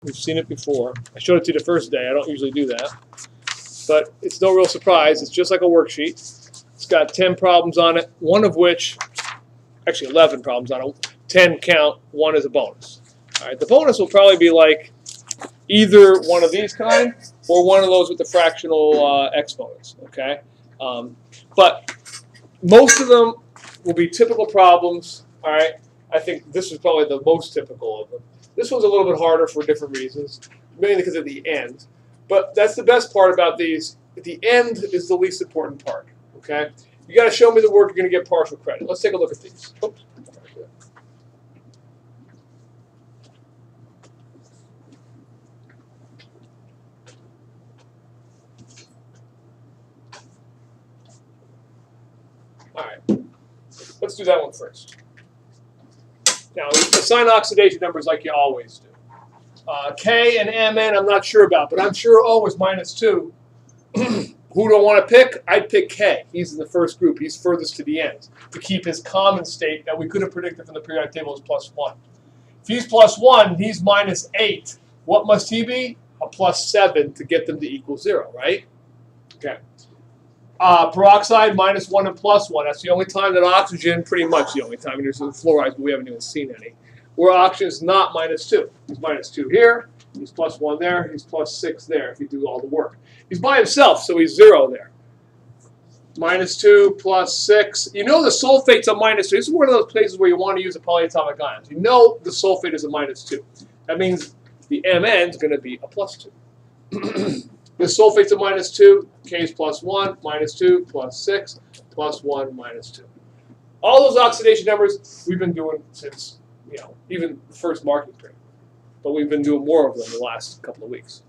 We've seen it before. I showed it to you the first day. I don't usually do that. But it's no real surprise. It's just like a worksheet. It's got 10 problems on it, one of which, actually 11 problems on it. 10 count, one is a bonus. All right, the bonus will probably be like either one of these kind or one of those with the fractional exponents, okay? But most of them will be typical problems, all right? I think this is probably the most typical of them. This one's a little bit harder for different reasons, mainly because of the end. But that's the best part about these. The end is the least important part, okay? You got to show me the work, you're going to get partial credit. Let's take a look at these. Oops. All right, let's do that one first. Now, assign oxidation numbers like you always do. K and Mn I'm not sure about, but I'm sure O is -2. Who do I want to pick? I'd pick K. He's in the first group. He's furthest to the end to keep his common state that we could have predicted from the periodic table as +1. If he's +1, he's -8. What must he be? A +7 to get them to equal 0, right? Okay. Peroxide, -1 and +1. That's the only time that oxygen, pretty much the only time, and there's some fluorides, but we haven't even seen any, where oxygen is not -2. He's -2 here, he's +1 there, he's +6 there if you do all the work. He's by himself, so he's 0 there. -2 +6. You know the sulfate's a -2. This is one of those places where you want to use the polyatomic ions. You know the sulfate is a -2. That means the Mn is going to be a +2. The sulfate's a -2, K is +1, -2, +6, +1, -2. All those oxidation numbers we've been doing since, even the first marking period. But we've been doing more of them the last couple of weeks.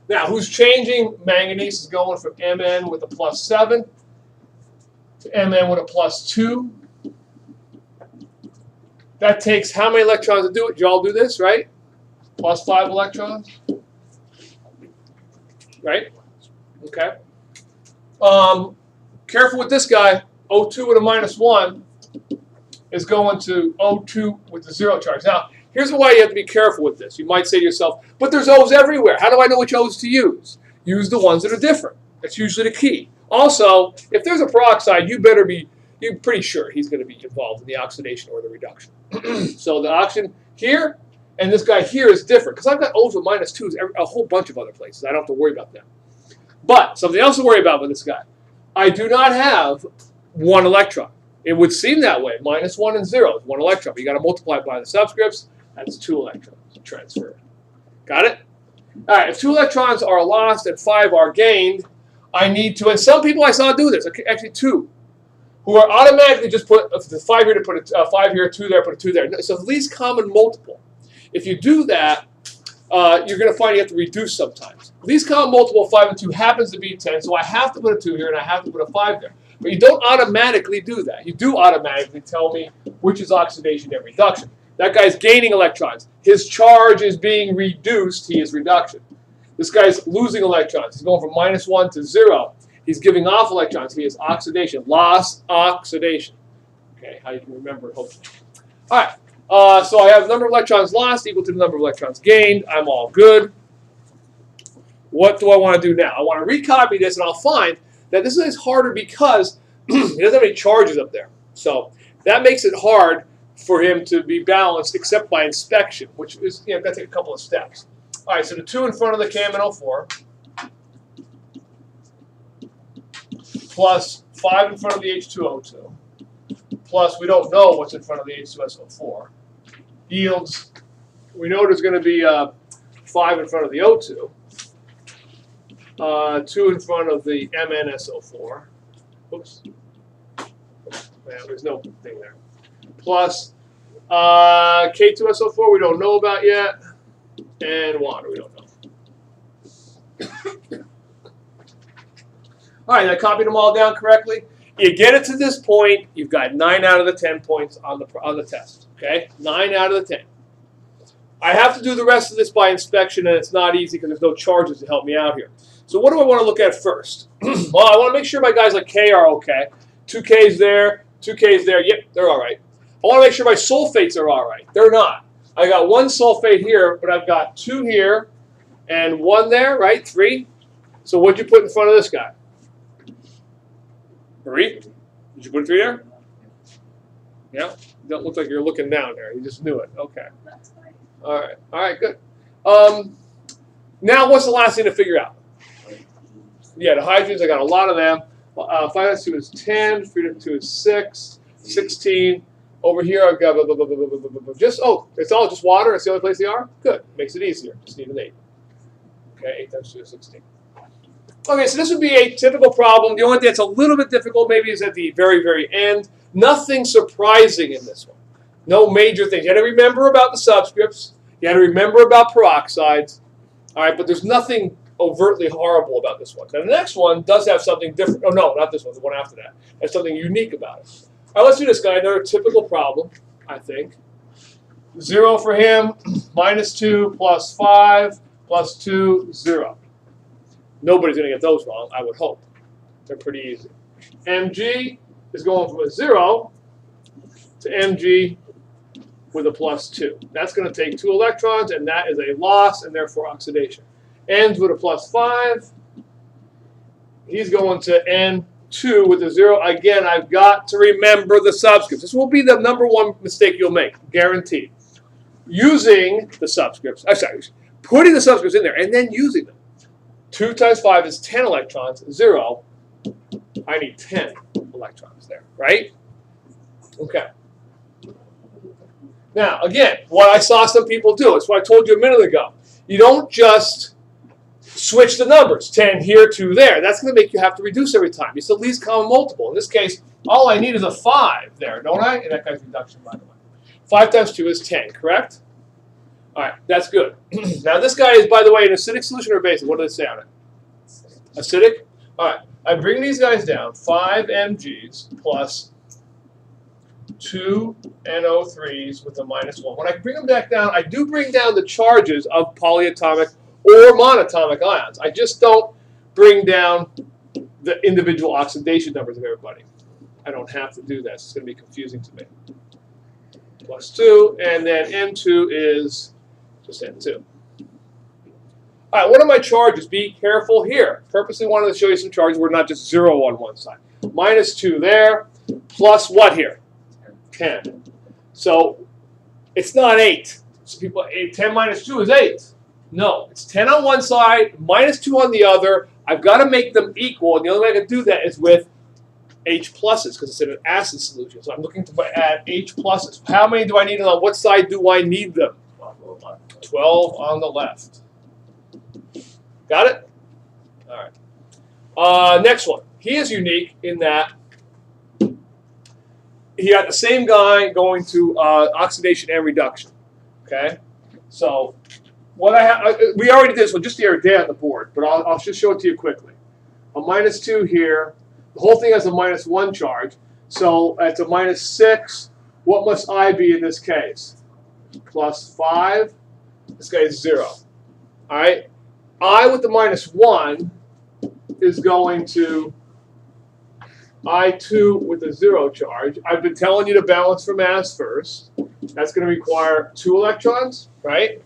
Now, who's changing? Manganese is going from Mn with a +7 to Mn with a +2. That takes how many electrons to do it? You all do this, right? +5 electrons. Right? Okay. Careful with this guy. O2 with a -1 is going to O2 with the 0 charge. Now, here's why you have to be careful with this. You might say to yourself, but there's O's everywhere. How do I know which O's to use? Use the ones that are different. That's usually the key. Also, if there's a peroxide, you're pretty sure he's going to be involved in the oxidation or the reduction. So the oxygen here and this guy here is different because I've got O's with -2s a whole bunch of other places. I don't have to worry about them. But something else to worry about with this guy. I do not have 1 electron. It would seem that way. -1 and 0 is 1 electron. But you got to multiply it by the subscripts. That's 2 electrons transferred. Got it? All right. If 2 electrons are lost and 5 are gained, I need to. And some people I saw do this. Actually, 2. Who are automatically just put the 5 here to put a 5 here, 2 there, put a 2 there. So the least common multiple. If you do that, you're going to find you have to reduce sometimes. Least common multiple of 5 and 2 happens to be 10, so I have to put a 2 here and I have to put a 5 there. But you don't automatically do that. You do automatically tell me which is oxidation and reduction. That guy's gaining electrons. His charge is being reduced. He is reduction. This guy's losing electrons. He's going from -1 to 0. He's giving off electrons. He is oxidation. Loss, oxidation. Okay, how you can remember it, hopefully. All right. So I have the number of electrons lost equal to the number of electrons gained. I'm all good. What do I want to do now? I want to recopy this, and I'll find that this is harder because he doesn't have any charges up there. So that makes it hard for him to be balanced except by inspection, which is, got to take a couple of steps. All right, so the 2 in front of the KMnO4 plus 5 in front of the H2O2 plus we don't know what's in front of the H2SO4 yields, we know there's going to be 5 in front of the O2, 2 in front of the MnSO4, oops, man, there's no thing there, plus K2SO4 we don't know about yet, and water we don't know. All right, I copied them all down correctly. You get it to this point, you've got 9 out of the 10 points on the test. Okay, 9 out of the 10. I have to do the rest of this by inspection, and it's not easy because there's no charges to help me out here. So what do I want to look at first? Well, I want to make sure my guys like K are okay. 2 Ks there, 2 Ks there. Yep, they're all right. I want to make sure my sulfates are all right. They're not. I got 1 sulfate here, but I've got 2 here and 1 there, right? 3. So what'd you put in front of this guy? 3? Did you put 3 there? Yeah? Don't look like you're looking down there. You just knew it. Okay. All right. All right, good. Now what's the last thing to figure out? Yeah, the hydrogens, I got a lot of them. 5 times 2 is 10, 3 times 2 is 6, 16. Over here I've got just, oh, it's all just water. It's the only place they are? Good. Makes it easier. Just need an 8. Okay, 8 times 2 is 16. Okay, so this would be a typical problem. The only thing that's a little bit difficult maybe is at the very, very end. Nothing surprising in this one. No major things. You got to remember about the subscripts. You got to remember about peroxides. All right, but there's nothing overtly horrible about this one. Now, the next one does have something different. Oh, no, not this one. The one after that. There's something unique about it. All right, let's do this guy. Another typical problem, I think. 0 for him, -2, +5, +2, 0. Nobody's going to get those wrong, I would hope. They're pretty easy. Mg is going from a 0 to Mg with a +2. That's going to take 2 electrons, and that is a loss, and therefore oxidation. N's with a +5. He's going to N2 with a 0. Again, I've got to remember the subscripts. This will be the #1 mistake you'll make, guaranteed. Using the subscripts, putting the subscripts in there and then using them. 2 times 5 is 10 electrons. 0, I need 10 electrons there, right? Okay. Now, again, what I saw some people do, it's what I told you a minute ago. You don't just switch the numbers, 10 here, 2 there. That's going to make you have to reduce every time. It's the least common multiple. In this case, all I need is a 5 there, don't I? And that guy's reduction, by the way. 5 times 2 is 10, correct? All right, that's good. Now, this guy is, by the way, an acidic solution or basic? What do they say on it? Acidic? All right, I bring these guys down. 5 Mgs plus 2 NO3s with a -1. When I bring them back down, I do bring down the charges of polyatomic or monatomic ions. I just don't bring down the individual oxidation numbers of everybody. I don't have to do that. It's going to be confusing to me. +2, and then N2 is just N2. All right, what are my charges? Be careful here. Purposely wanted to show you some charges. We're not just 0 on one side. -2 there, plus what here? 10. So it's not 8. So people, 10 minus 2 is 8. No, it's 10 on one side, -2 on the other. I've got to make them equal, and the only way I can do that is with H pluses because it's in an acid solution. So I'm looking to add H pluses. How many do I need, and on what side do I need them? 12 on the left. Got it? All right. Next one. He is unique in that he got the same guy going to oxidation and reduction. Okay? So what I have, we already did this one just the other day on the board, but I'll just show it to you quickly. A -2 here. The whole thing has a -1 charge. So it's a -6. What must I be in this case? +5. This guy is 0. All right? I with the -1 is going to I2 with a 0 charge. I've been telling you to balance for mass first. That's going to require 2 electrons, right?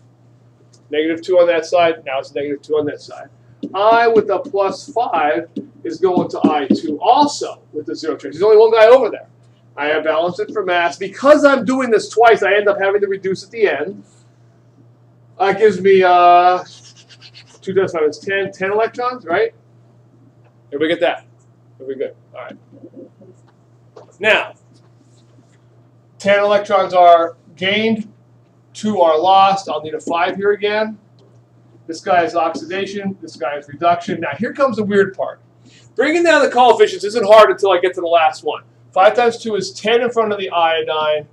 -2 on that side. Now it's -2 on that side. I with the +5 is going to I2 also with the 0 charge. There's only one guy over there. I have balanced it for mass. Because I'm doing this twice, I end up having to reduce at the end. That gives me 2 times 5 is 10. 10 electrons, right? Everybody get that? Everybody good? All right. Now, 10 electrons are gained. 2 are lost. I'll need a 5 here again. This guy is oxidation. This guy is reduction. Now, here comes the weird part. Bringing down the coefficients isn't hard until I get to the last one. 5 times 2 is 10 in front of the iodine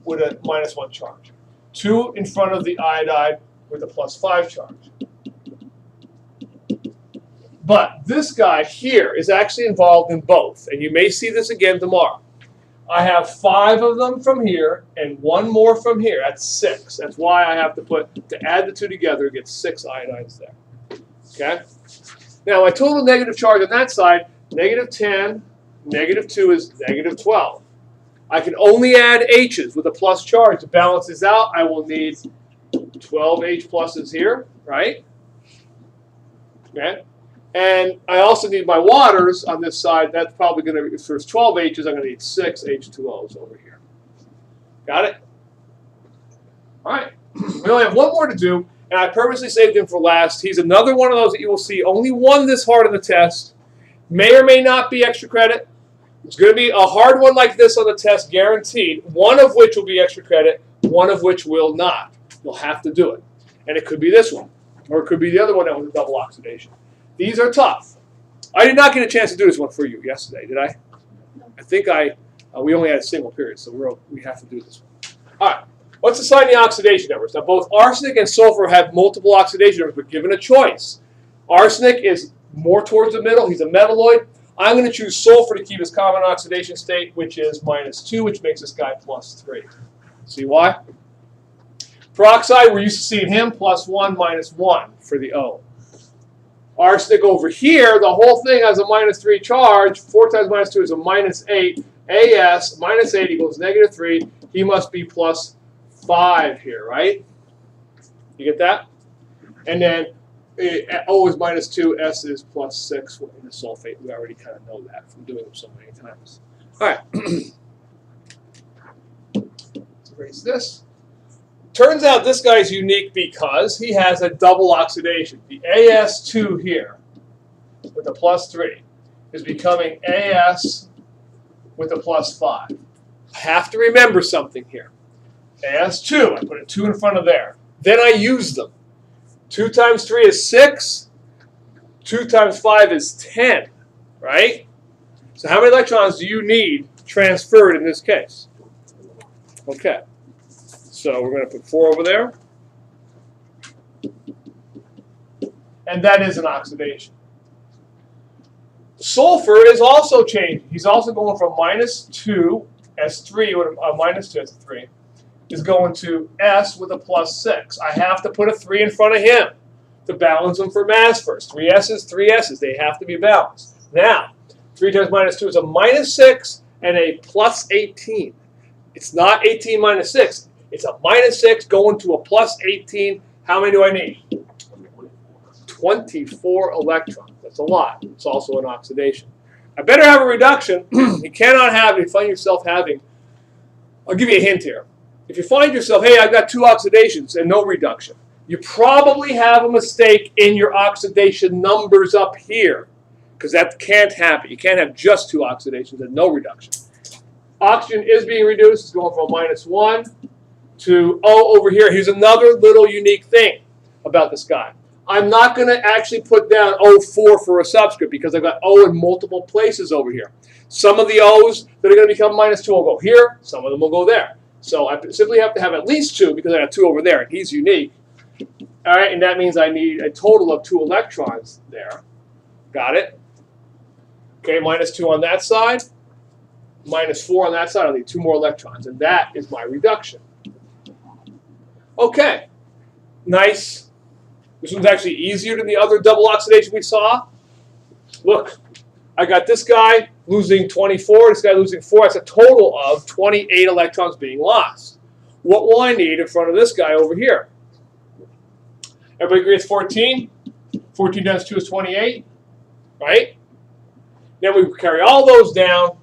with a -1 charge. 2 in front of the iodide with a +5 charge. But this guy here is actually involved in both. And you may see this again tomorrow. I have 5 of them from here and 1 more from here. That's 6. That's why I have to add the 2 together to get 6 iodines there. Okay? Now, my total negative charge on that side, -10, -2 is -12. I can only add H's with a plus charge. To balance this out, I will need 12 H pluses here, right? Okay. And I also need my waters on this side. That's probably going to, if there's 12 H's, I'm going to need 6 H2O's over here. Got it? All right. We only have one more to do, and I purposely saved him for last. He's another one of those that you will see only one this hard in the test. May or may not be extra credit. It's going to be a hard one like this on the test, guaranteed, one of which will be extra credit, one of which will not. You'll have to do it. And it could be this one, or it could be the other one that was a double oxidation. These are tough. I did not get a chance to do this one for you yesterday, did I? I think we only had a single period, so we have to do this one. All right. Let's assign the oxidation numbers. Now, both arsenic and sulfur have multiple oxidation numbers, but given a choice. Arsenic is more towards the middle. He's a metalloid. I'm going to choose sulfur to keep his common oxidation state, which is -2, which makes this guy +3. See why? Peroxide, we're used to seeing him +1, -1 for the O. Arsenic over here, the whole thing has a -3 charge. 4 times -2 is a -8. AS, -8 equals -3. He must be +5 here, right? You get that? And then O is -2, S is +6 in the sulfate. We already kind of know that from doing them so many times. All right. Let's erase this. Turns out this guy's unique because he has a double oxidation. The AS2 here with a +3 is becoming AS with a +5. I have to remember something here. AS2, I put a 2 in front of there. Then I use them. 2 times 3 is 6. 2 times 5 is 10, right? So how many electrons do you need transferred in this case? Okay. So we're going to put 4 over there. And that is an oxidation. Sulfur is also changing. He's also going from -2, S3, with a -2, S3, is going to S with a +6. I have to put a 3 in front of him to balance them for mass first. 3 S's, 3 S's. They have to be balanced. Now, 3 times -2 is a -6 and a +18. It's not 18 minus 6. It's a -6 going to a +18. How many do I need? 24 electrons. That's a lot. It's also an oxidation. I better have a reduction. You cannot have, if you find yourself having, I'll give you a hint here. If you find yourself, hey, I've got 2 oxidations and no reduction, you probably have a mistake in your oxidation numbers up here, because that can't happen. You can't have just 2 oxidations and no reduction. Oxygen is being reduced. It's going from -1 to O over here. Here's another little unique thing about this guy. I'm not going to actually put down O4 for a subscript because I've got O in multiple places over here. Some of the O's that are going to become -2 will go here. Some of them will go there. So I simply have to have at least 2 because I got 2 over there, and he's unique. All right, and that means I need a total of 2 electrons there. Got it? Okay, -2 on that side, -4 on that side. I'll need 2 more electrons, and that is my reduction. Okay, nice. This one's actually easier than the other double oxidation we saw. Look, I got this guy losing 24, this guy losing 4. That's a total of 28 electrons being lost. What will I need in front of this guy over here? Everybody agree it's 14? 14 times 2 is 28, right? Then we carry all those down.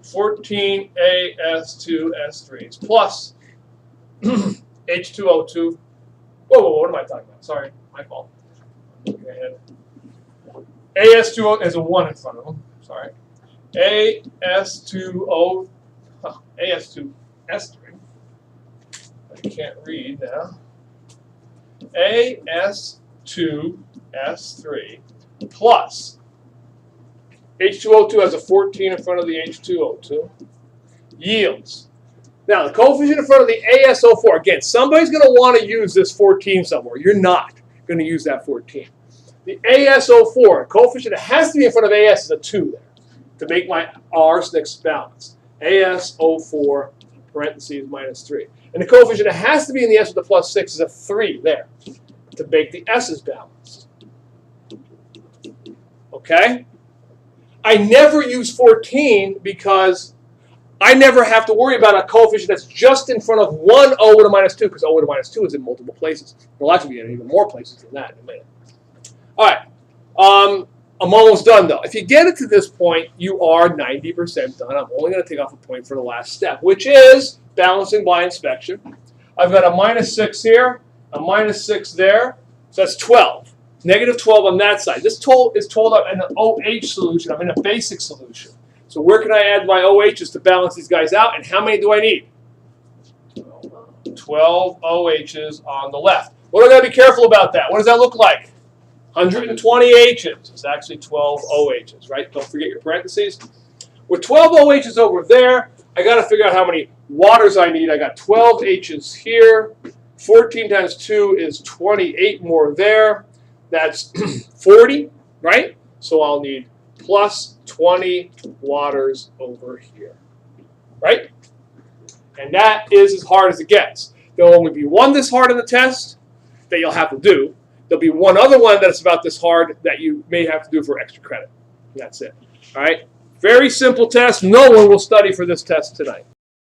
14AS2S3 plus H2O2. Whoa, what am I talking about? Sorry, my fault. Looking ahead. AS2O is a 1 in front of them. Sorry. AS2O, AS2S3. I can't read now. AS2S3 plus H2O2 has a 14 in front of the H2O2. Yields. Now, the coefficient in front of the ASO4, again, somebody's going to want to use this 14 somewhere. You're not going to use that 14. The ASO4, coefficient that has to be in front of AS is a 2 there to make my arsenics balanced. ASO4, parentheses, -3. And the coefficient that has to be in the S with the +6 is a 3 there to make the S's balanced. Okay? I never use 14 because I never have to worry about a coefficient that's just in front of one O to the minus 2, because O to the minus 2 is in multiple places. It'll actually be in even more places than that in a minute. All right. I'm almost done, though. If you get it to this point, you are 90% done. I'm only going to take off a point for the last step, which is balancing by inspection. I've got a minus 6 here, a minus 6 there, so that's 12. Negative 12 on that side. This is told up in an OH solution. I'm in a basic solution. So where can I add my OHs to balance these guys out, and how many do I need? 12 OHs on the left. What do I got to be careful about that? What does that look like? 120 H's. It's actually 12 OHs, right? Don't forget your parentheses. With 12 OHs over there, I got to figure out how many waters I need. I got 12 H's here. 14 times 2 is 28 more there. That's 40, right? So I'll need plus 20 waters over here, right? And that is as hard as it gets. There'll only be one this hard in the test that you'll have to do. There'll be one other one that's about this hard that you may have to do for extra credit. That's it. All right? Very simple test. No one will study for this test tonight.